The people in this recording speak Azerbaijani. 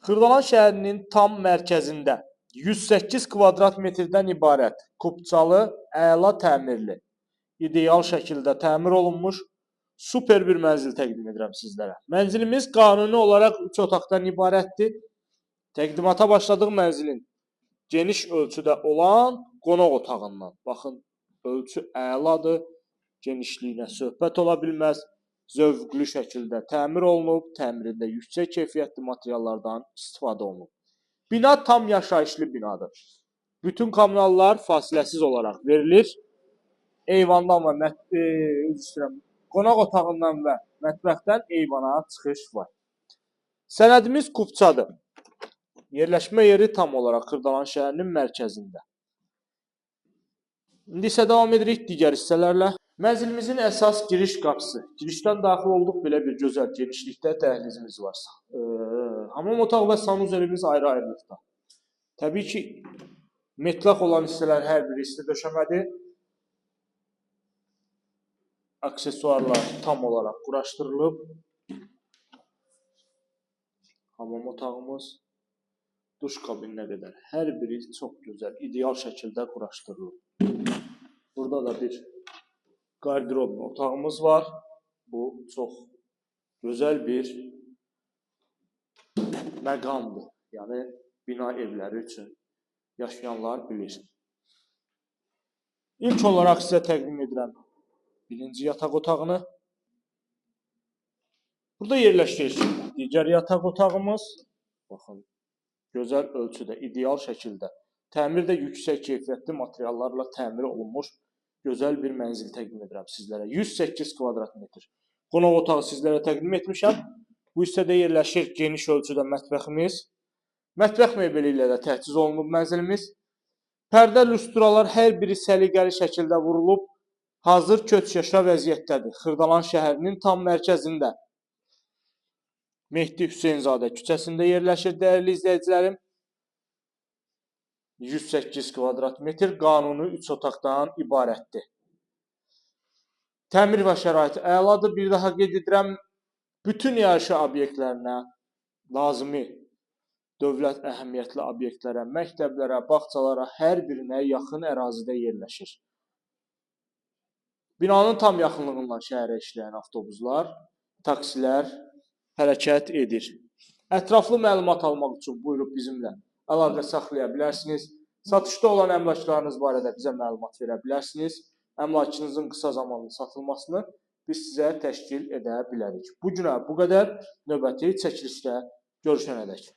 Xırdalan şəhərinin tam mərkəzində 108 kvadrat metrdən ibarət kubcalı, əla təmirli, ideal şəkildə təmir olunmuş super bir mənzil təqdim edirəm sizlərə. Mənzilimiz qanuni olaraq 3 otaqdan ibarətdir. Təqdimata başladıq mənzilin geniş ölçüdə olan qonaq otağından. Baxın, ölçü əladır, genişliyinə söhbət ola bilməz. Zövqlü şəkildə təmir olunub, təmirində yüksək keyfiyyətli materiallardan istifadə olunub. Bina tam yaşayışlı binadır. Bütün kommunallar fasiləsiz olaraq verilir. Eyvandan və qonaq otağından və mətbəxdən eyvana çıxış var. Sənədimiz kubçadır. Yerləşmə yeri tam olaraq Xırdalan şəhərinin mərkəzində. İndi isə davam edirik digər hissələrlə. Mənzilimizin əsas giriş qapısı. Girişdən daxil olduq, belə bir gözəl genişlikdə dəhlizimiz var. Hamam otaq və sanuzəlimiz ayrı-ayrılıqda. Təbii ki, metlaq olan hissələr hər biri isti döşəmədir. Aksesuarlar tam olaraq quraşdırılıb. Hamam otağımız, duş kabininə qədər hər biri çox gözəl, ideal şəkildə quraşdırılıb. Burada da bir qardirob otağımız var. Bu çox gözəl bir məqamdır. Yəni bina evləri üçün yaşayanlar bilir. İlk olaraq sizə təqdim edirəm birinci yataq otağını. Burada yerləşir digər yataq otağımız. Baxın, gözəl ölçüdə, ideal şəkildə, təmirdə yüksək keyfiyyətli materiallarla təmir olunmuş gözəl bir mənzil təqdim edirəm sizlərə. 108 kvadrat metr. Qonaq otağı sizlərə təqdim etmişəm. Bu hissədə yerləşir geniş ölçüdə mətbəximiz. Mətbəx mebeli ilə də təchiz olunub mənzilimiz. Pərdə, lüstralar hər biri səliqəli şəkildə vurulub. Hazır köç-yaşa vəziyyətdədir. Xırdalan şəhərinin tam mərkəzində. Mehdi Hüseynzadə küçəsində yerləşir dəyərli izləyicilərim. 108 kvadrat metr, qanuni 3 otaqdan ibarətdir. Təmir və şəraiti əladır. Bir daha qeyd edirəm, bütün yaşayış obyektlərinə, lazımi dövlət əhəmiyyətli obyektlərə, məktəblərə, bağçalara, hər birinə yaxın ərazidə yerləşir. Binanın tam yaxınlığından şəhərə işləyən avtobuslar, taksilər hərəkət edir. Ətraflı məlumat almaq üçün buyurub bizimlə əlaqə saxlaya bilərsiniz. Satışda olan əmlaklarınız barədə bizə məlumat verə bilərsiniz. Əmlakınızın qısa zamanlı satılmasını biz sizə təşkil edə bilərik. Bu günə bu qədər. Növbəti çəkilişdə görüşənədək.